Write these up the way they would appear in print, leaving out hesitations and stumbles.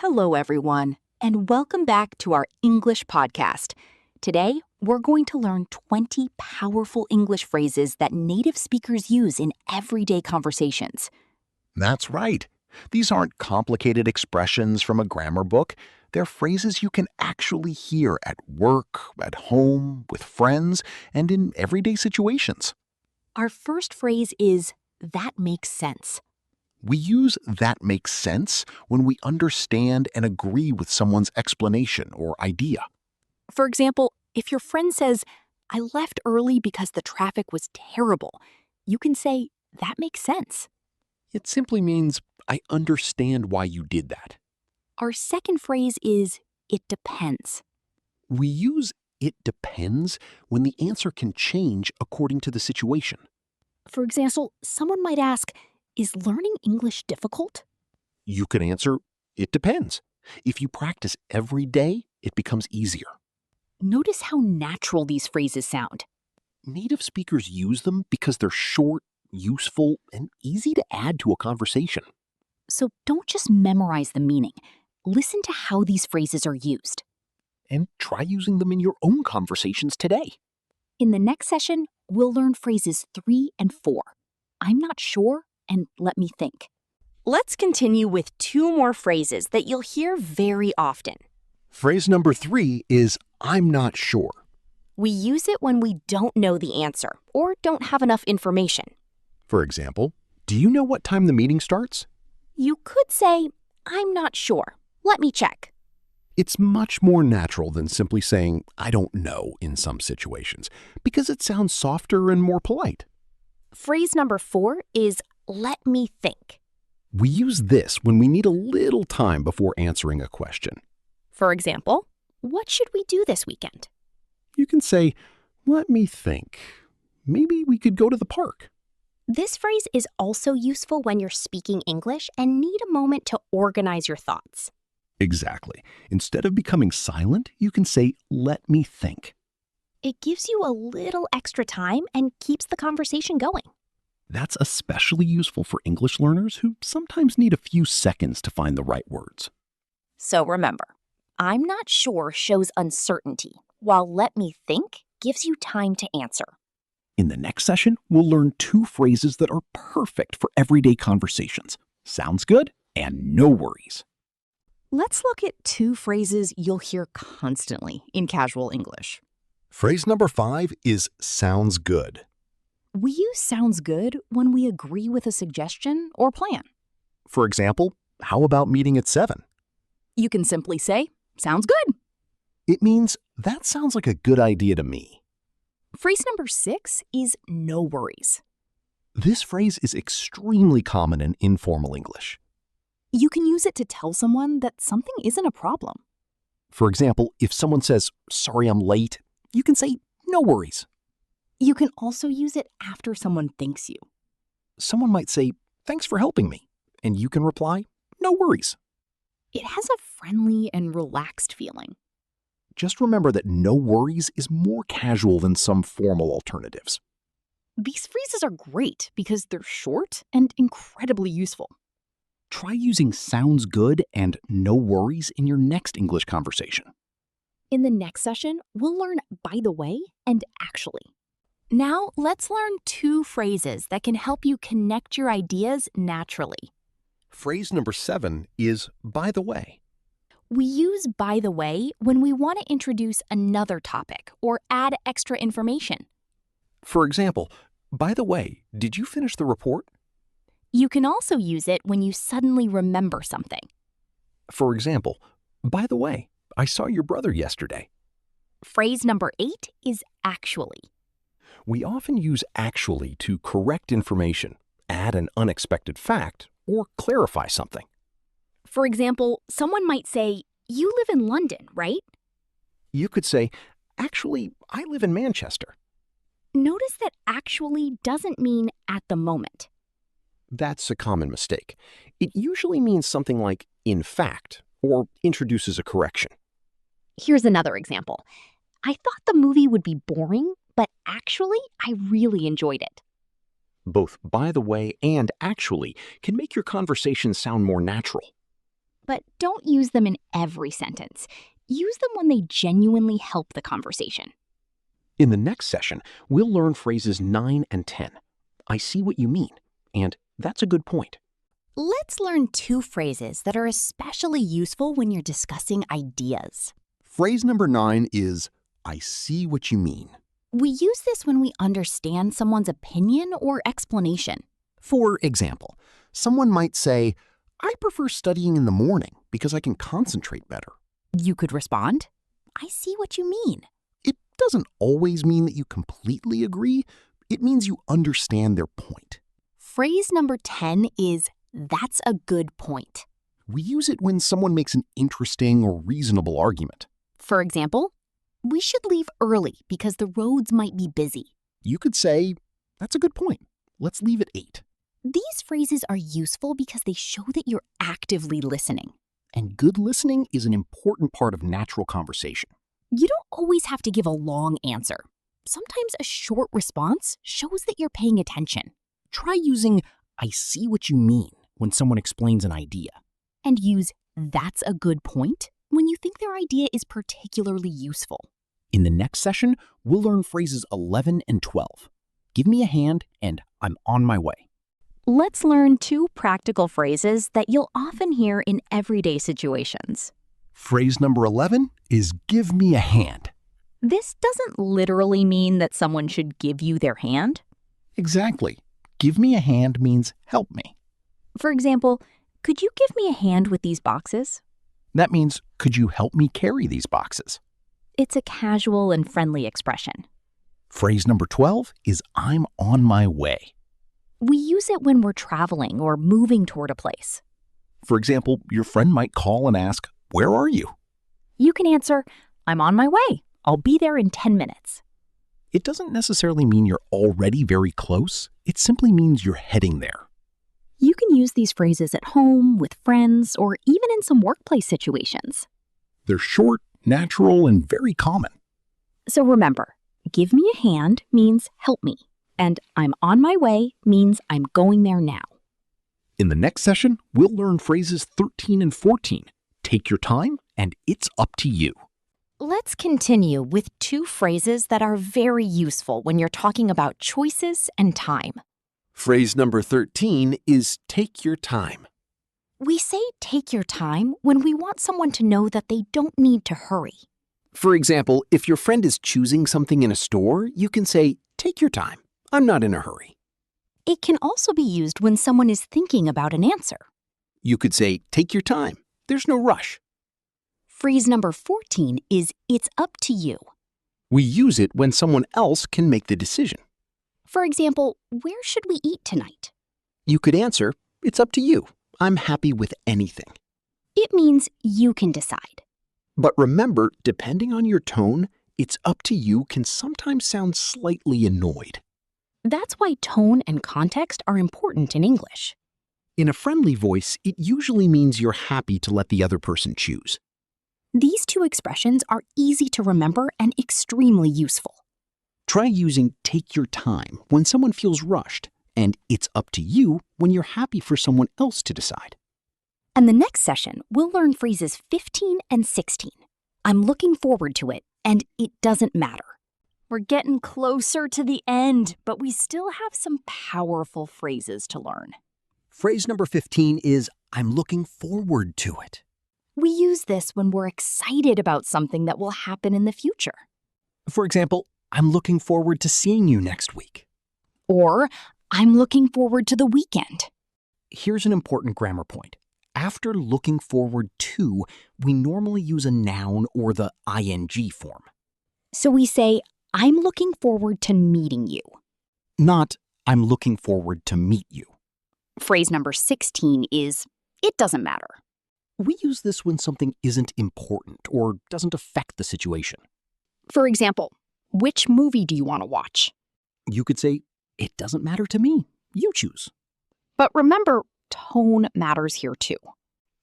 Hello, everyone, and welcome back to our English podcast. Today, we're going to learn 20 powerful English phrases that native speakers use in everyday conversations. That's right. These aren't complicated expressions from a grammar book. They're phrases you can actually hear at work, at home, with friends, and in everyday situations. Our first phrase is, "That makes sense." We use "that makes sense" when we understand and agree with someone's explanation or idea. For example, if your friend says, "I left early because the traffic was terrible," you can say, "That makes sense." It simply means, I understand why you did that. Our second phrase is, "It depends." We use "it depends" when the answer can change according to the situation. For example, someone might ask, "Is learning English difficult?" You could answer, "It depends." If you practice every day, it becomes easier. Notice how natural these phrases sound. Native speakers use them because they're short, useful, and easy to add to a conversation. So don't just memorize the meaning. Listen to how these phrases are used. And try using them in your own conversations today. In the next session, we'll learn phrases 3 and 4. I'm not sure, and let me think. Let's continue with 2 more phrases that you'll hear very often. Phrase number 3 is "I'm not sure." We use it when we don't know the answer or don't have enough information. For example, "Do you know what time the meeting starts?" You could say, "I'm not sure. Let me check." It's much more natural than simply saying "I don't know" in some situations, because it sounds softer and more polite. Phrase number 4 is, "Let me think." We use this when we need a little time before answering a question. For example, "What should we do this weekend?" You can say, "Let me think. Maybe we could go to the park." This phrase is also useful when you're speaking English and need a moment to organize your thoughts. Exactly. Instead of becoming silent, you can say, "Let me think." It gives you a little extra time and keeps the conversation going. That's especially useful for English learners who sometimes need a few seconds to find the right words. So remember, "I'm not sure" shows uncertainty, while "let me think" gives you time to answer. In the next session, we'll learn 2 phrases that are perfect for everyday conversations. Sounds good? And no worries. Let's look at 2 phrases you'll hear constantly in casual English. Phrase number 5 is "sounds good." We use "sounds good" when we agree with a suggestion or plan. For example, "How about meeting at 7?" You can simply say, "Sounds good." It means, "That sounds like a good idea to me." Phrase number 6 is "no worries." This phrase is extremely common in informal English. You can use it to tell someone that something isn't a problem. For example, if someone says, "Sorry, I'm late," you can say, "No worries." You can also use it after someone thanks you. Someone might say, "Thanks for helping me," and you can reply, "No worries." It has a friendly and relaxed feeling. Just remember that "no worries" is more casual than some formal alternatives. These phrases are great because they're short and incredibly useful. Try using "sounds good" and "no worries" in your next English conversation. In the next session, we'll learn "by the way" and "actually." Now, let's learn 2 phrases that can help you connect your ideas naturally. Phrase number 7 is "by the way." We use "by the way" when we want to introduce another topic or add extra information. For example, "By the way, did you finish the report?" You can also use it when you suddenly remember something. For example, "By the way, I saw your brother yesterday." Phrase number 8 is "actually." We often use "actually" to correct information, add an unexpected fact, or clarify something. For example, someone might say, "You live in London, right?" You could say, "Actually, I live in Manchester." Notice that "actually" doesn't mean "at the moment." That's a common mistake. It usually means something like "in fact," or introduces a correction. Here's another example. "I thought the movie would be boring, but actually, I really enjoyed it." Both "by the way" and "actually" can make your conversation sound more natural. but don't use them in every sentence. Use them when they genuinely help the conversation. In the next session, we'll learn phrases 9 and 10. I see what you mean, and that's a good point. Let's learn 2 phrases that are especially useful when you're discussing ideas. Phrase number 9 is, I see what you mean. We use this when we understand someone's opinion or explanation. For example, someone might say, I prefer studying in the morning because I can concentrate better. You could respond, I see what you mean. It doesn't always mean that you completely agree. It means you understand their point. Phrase number 10 is, that's a good point. We use it when someone makes an interesting or reasonable argument. For example, we should leave early because the roads might be busy. You could say, that's a good point. Let's leave at 8. These phrases are useful because they show that you're actively listening. And good listening is an important part of natural conversation. You don't always have to give a long answer. Sometimes a short response shows that you're paying attention. Try using I see what you mean when someone explains an idea. And use that's a good point when you think their idea is particularly useful. In the next session, we'll learn phrases 11 and 12. Give me a hand and I'm on my way. Let's learn 2 practical phrases that you'll often hear in everyday situations. Phrase number 11 is give me a hand. This doesn't literally mean that someone should give you their hand. Exactly. Give me a hand means help me. For example, could you give me a hand with these boxes? That means, could you help me carry these boxes? It's a casual and friendly expression. Phrase number 12 is I'm on my way. We use it when we're traveling or moving toward a place. For example, your friend might call and ask, where are you? You can answer, I'm on my way. I'll be there in 10 minutes. It doesn't necessarily mean you're already very close. It simply means you're heading there. You can use these phrases at home, with friends, or even in some workplace situations. They're short, natural, and very common. So remember, give me a hand means help me, and I'm on my way means I'm going there now. In the next session, we'll learn phrases 13 and 14. Take your time, and it's up to you. Let's continue with 2 phrases that are very useful when you're talking about choices and time. Phrase number 13 is take your time. We say take your time when we want someone to know that they don't need to hurry. For example, if your friend is choosing something in a store, you can say, take your time. I'm not in a hurry. It can also be used when someone is thinking about an answer. You could say, take your time. There's no rush. Phrase number 14 is it's up to you. We use it when someone else can make the decision. For example, where should we eat tonight? You could answer, it's up to you. I'm happy with anything. It means you can decide. But remember, depending on your tone, it's up to you can sometimes sound slightly annoyed. That's why tone and context are important in English. In a friendly voice, it usually means you're happy to let the other person choose. These 2 expressions are easy to remember and extremely useful. Try using take your time when someone feels rushed, and it's up to you when you're happy for someone else to decide. And the next session, we'll learn phrases 15 and 16. I'm looking forward to it, and it doesn't matter. We're getting closer to the end, but we still have some powerful phrases to learn. Phrase number 15 is I'm looking forward to it. We use this when we're excited about something that will happen in the future. For example, I'm looking forward to seeing you next week. Or, I'm looking forward to the weekend. Here's an important grammar point. After looking forward to, we normally use a noun or the ing form. So we say, I'm looking forward to meeting you. Not, I'm looking forward to meet you. Phrase number 16 is, it doesn't matter. We use this when something isn't important or doesn't affect the situation. For example, which movie do you want to watch? You could say, it doesn't matter to me. You choose. But remember, tone matters here too.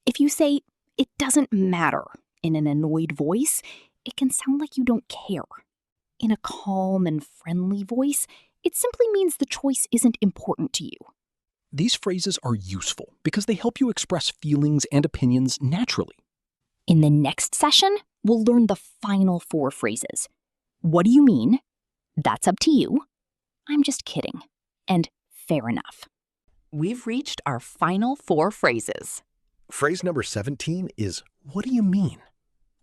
If you say, it doesn't matter in an annoyed voice, it can sound like you don't care. In a calm and friendly voice, it simply means the choice isn't important to you. These phrases are useful because they help you express feelings and opinions naturally. In the next session, we'll learn the final 4 phrases. What do you mean? That's up to you. I'm just kidding. And fair enough. We've reached our final 4 phrases. Phrase number 17 is, what do you mean?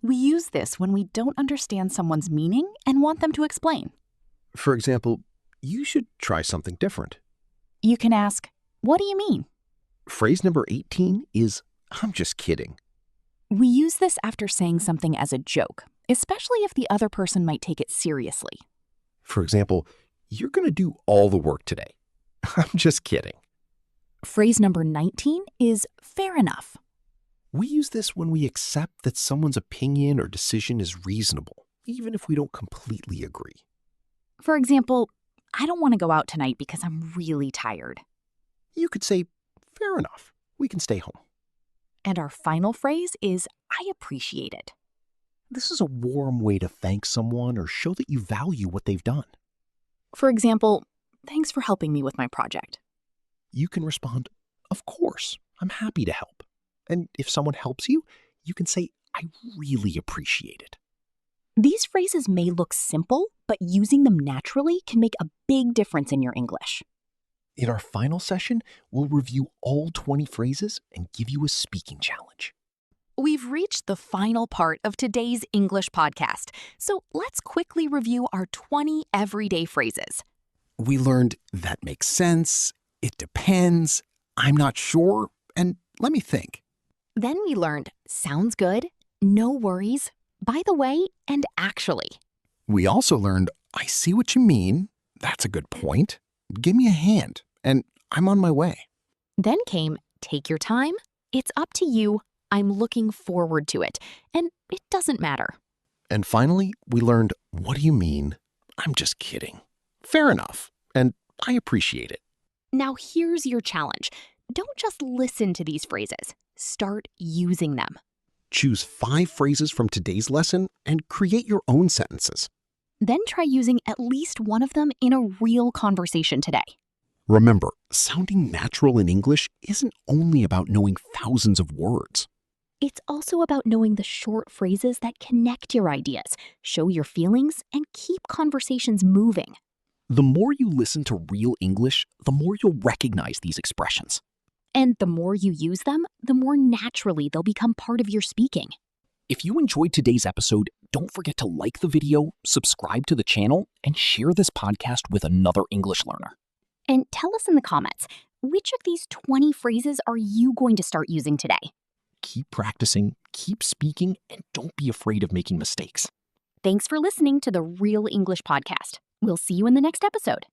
We use this when we don't understand someone's meaning and want them to explain. For example, you should try something different. You can ask, what do you mean? Phrase number 18 is, I'm just kidding. We use this after saying something as a joke, especially if the other person might take it seriously. For example, you're going to do all the work today. I'm just kidding. Phrase number 19 is fair enough. We use this when we accept that someone's opinion or decision is reasonable, even if we don't completely agree. For example, I don't want to go out tonight because I'm really tired. You could say, fair enough, we can stay home. And our final phrase is, I appreciate it. This is a warm way to thank someone or show that you value what they've done. For example, thanks for helping me with my project. You can respond, of course, I'm happy to help. And if someone helps you, you can say, I really appreciate it. These phrases may look simple, but using them naturally can make a big difference in your English. In our final session, we'll review all 20 phrases and give you a speaking challenge. We've reached the final part of today's English podcast, so let's quickly review our 20 everyday phrases. We learned that makes sense, it depends, I'm not sure, and let me think. Then we learned sounds good, no worries, by the way, and actually. We also learned I see what you mean, that's a good point, give me a hand, and I'm on my way. Then came take your time, it's up to you, I'm looking forward to it, and it doesn't matter. And finally, we learned, what do you mean? I'm just kidding. Fair enough, and I appreciate it. Now here's your challenge. Don't just listen to these phrases. Start using them. Choose 5 phrases from today's lesson and create your own sentences. Then try using at least one of them in a real conversation today. Remember, sounding natural in English isn't only about knowing thousands of words. It's also about knowing the short phrases that connect your ideas, show your feelings, and keep conversations moving. The more you listen to real English, the more you'll recognize these expressions. And the more you use them, the more naturally they'll become part of your speaking. If you enjoyed today's episode, don't forget to like the video, subscribe to the channel, and share this podcast with another English learner. And tell us in the comments, which of these 20 phrases are you going to start using today? Keep practicing, keep speaking, and don't be afraid of making mistakes. Thanks for listening to the Real English Podcast. We'll see you in the next episode.